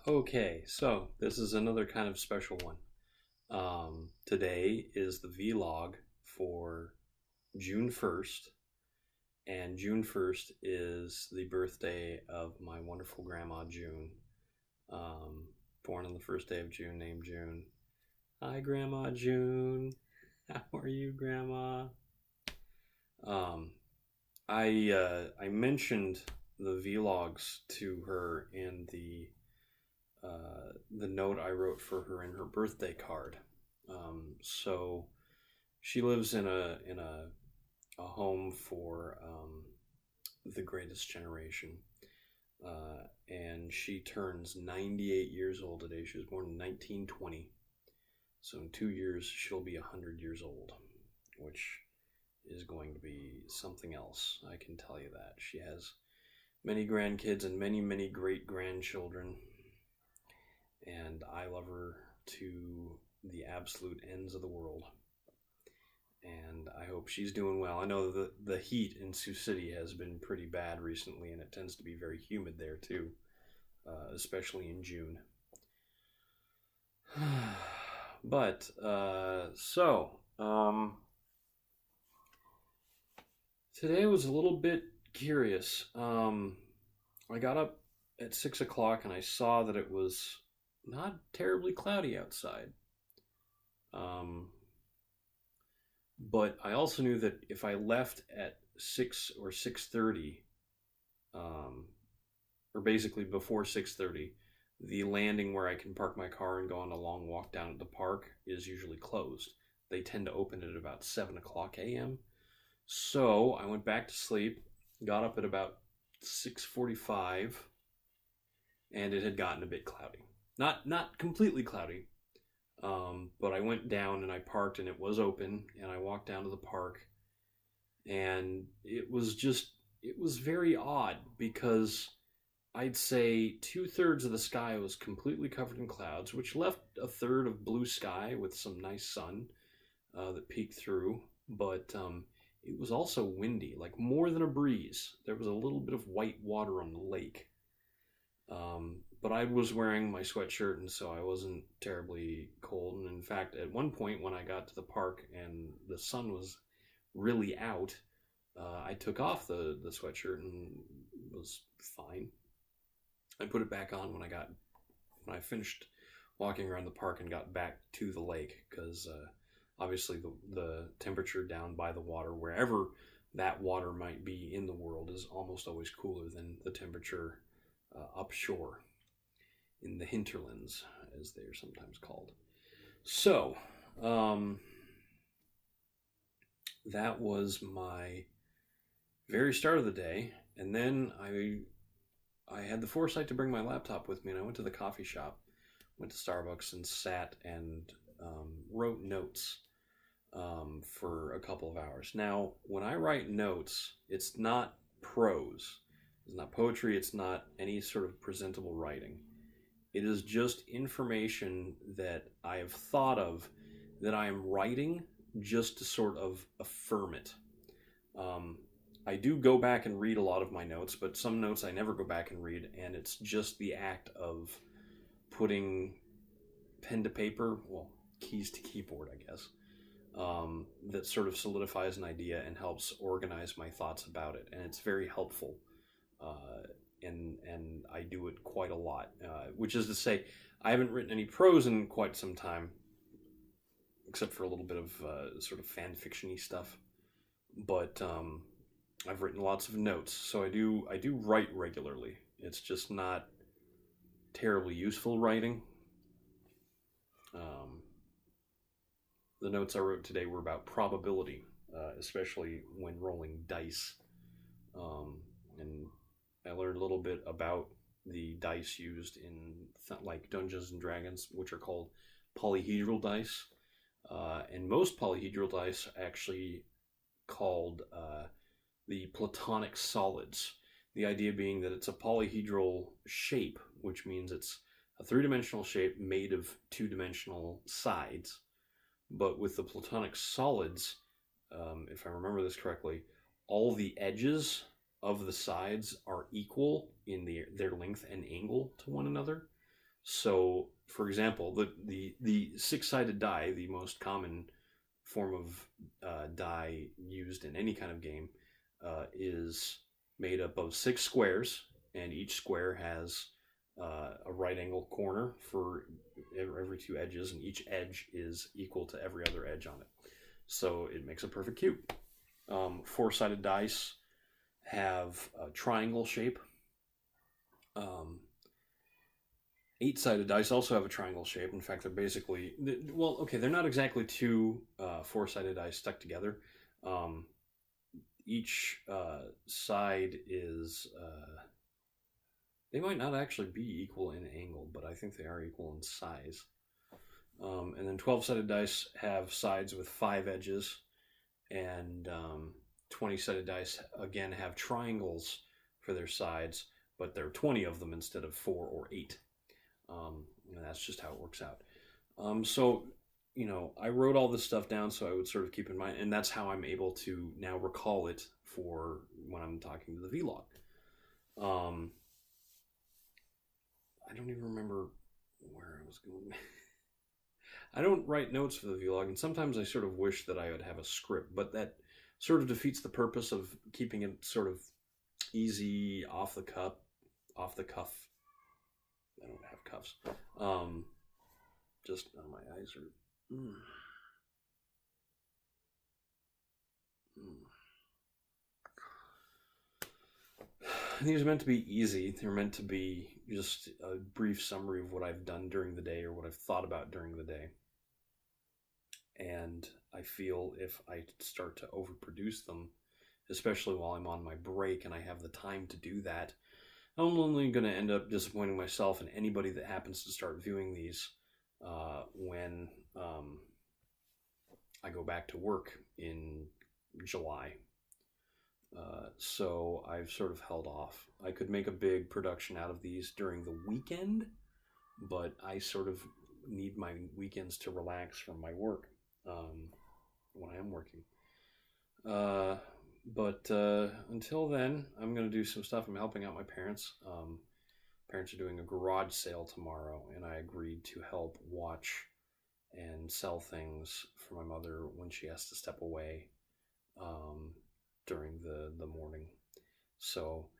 Okay, so this is another kind of special one. Today is the vlog for June 1st, and June 1st is the birthday of my wonderful grandma June. Um, Born on the first day of June, named June. Hi, Grandma June. How are you, Grandma? Um, I mentioned the vlogs to her in the note I wrote for her in her birthday card. So she lives in a home for the greatest generation, and she turns 98 years old today. She was born in 1920, so in 2 years she'll be 100 years old, which is going to be something else. I can tell you that. She has many grandkids and many great grandchildren, and I love her to the absolute ends of the world. And I hope she's doing well. I know the heat in Sioux City has been pretty bad recently, and it tends to be very humid there too, especially in June. But today was a little bit curious. I got up at 6 o'clock and I saw that it was not terribly cloudy outside. But I also knew that if I left at 6 or 6:30, or basically before 6:30, the landing where I can park my car and go on a long walk down at the park is usually closed. They tend to open at about 7 o'clock a.m. So I went back to sleep, got up at about 6:45, and it had gotten a bit cloudy. Not completely cloudy, but I went down and I parked and it was open, and I walked down to the park, and it was very odd because I'd say 2/3 of the sky was completely covered in clouds, which left a third of blue sky with some nice sun that peeked through, but it was also windy, like more than a breeze. There was a little bit of white water on the lake. But I was wearing my sweatshirt, and so I wasn't terribly cold. And in fact, at one point when I got to the park and the sun was really out, I took off the sweatshirt and was fine. I put it back on when I finished walking around the park and got back to the lake, because obviously the temperature down by the water, wherever that water might be in the world, is almost always cooler than the temperature upshore in the hinterlands, as they are sometimes called. So that was my very start of the day, and then I had the foresight to bring my laptop with me, and I went to the coffee shop, went to Starbucks, and sat and wrote notes for a couple of hours. Now, when I write notes, it's not prose. It's not poetry. It's not any sort of presentable writing. It is just information that I have thought of that I am writing just to sort of affirm it. I do go back and read a lot of my notes, but some notes I never go back and read, and it's just the act of putting pen to paper, well, keys to keyboard, I guess, that sort of solidifies an idea and helps organize my thoughts about it, and it's very helpful. And I do it quite a lot, which is to say, I haven't written any prose in quite some time, except for a little bit of sort of fan fiction-y stuff. But I've written lots of notes, so I do write regularly. It's just not terribly useful writing. The notes I wrote today were about probability, especially when rolling dice, and I learned a little bit about the dice used in like Dungeons and Dragons, which are called polyhedral dice, and most polyhedral dice are actually called the platonic solids. The idea being that it's a polyhedral shape, which means it's a three-dimensional shape made of two-dimensional sides. But with the platonic solids, if I remember this correctly, all the edges of the sides are equal in their length and angle to one another. So, for example, the six-sided die, the most common form of die used in any kind of game, is made up of six squares, and each square has a right angle corner for every two edges, and each edge is equal to every other edge on it. So it makes a perfect cube. Four-sided dice have a triangle shape. Eight-sided dice also have a triangle shape. In fact, they're basically, well, okay, they're not exactly two four-sided dice stuck together. Each side is, they might not actually be equal in angle, but I think they are equal in size. And then 12-sided dice have sides with 5 edges, and 20-sided dice, again, have triangles for their sides, but there are 20 of them instead of 4 or 8. And that's just how it works out. So, I wrote all this stuff down so I would sort of keep in mind, and that's how I'm able to now recall it for when I'm talking to the vlog. I don't even remember where I was going. I don't write notes for the vlog, and sometimes I sort of wish that I would have a script, but that sort of defeats the purpose of keeping it sort of easy, off the cuff. I don't have cuffs. Just my eyes are. These are meant to be easy. They're meant to be just a brief summary of what I've done during the day or what I've thought about during the day. And I feel if I start to overproduce them, especially while I'm on my break and I have the time to do that, I'm only going to end up disappointing myself and anybody that happens to start viewing these when I go back to work in July. So I've sort of held off. I could make a big production out of these during the weekend, but I sort of need my weekends to relax from my work when I am working. But until then, I'm going to do some stuff. I'm helping out my parents. Parents are doing a garage sale tomorrow, and I agreed to help watch and sell things for my mother when she has to step away during the morning. So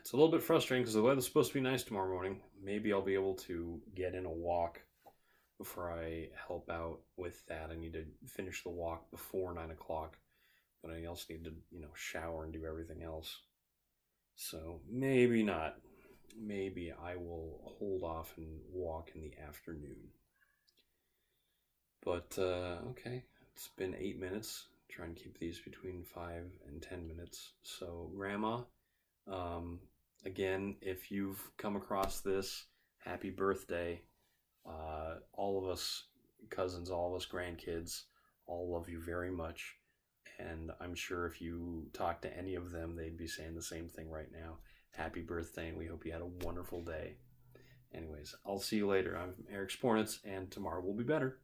it's a little bit frustrating because the weather's supposed to be nice tomorrow morning. Maybe I'll be able to get in a walk before I help out with that. I need to finish the walk before 9 o'clock. But I also need to, shower and do everything else. So maybe not. Maybe I will hold off and walk in the afternoon. But, okay. It's been 8 minutes. Try and keep these between 5 and 10 minutes. So, Grandma, again, if you've come across this, happy birthday. All of us cousins, all of us grandkids, all love you very much. And I'm sure if you talk to any of them, they'd be saying the same thing right now. Happy birthday, and we hope you had a wonderful day. Anyways, I'll see you later. I'm Eric Spornitz, and tomorrow will be better.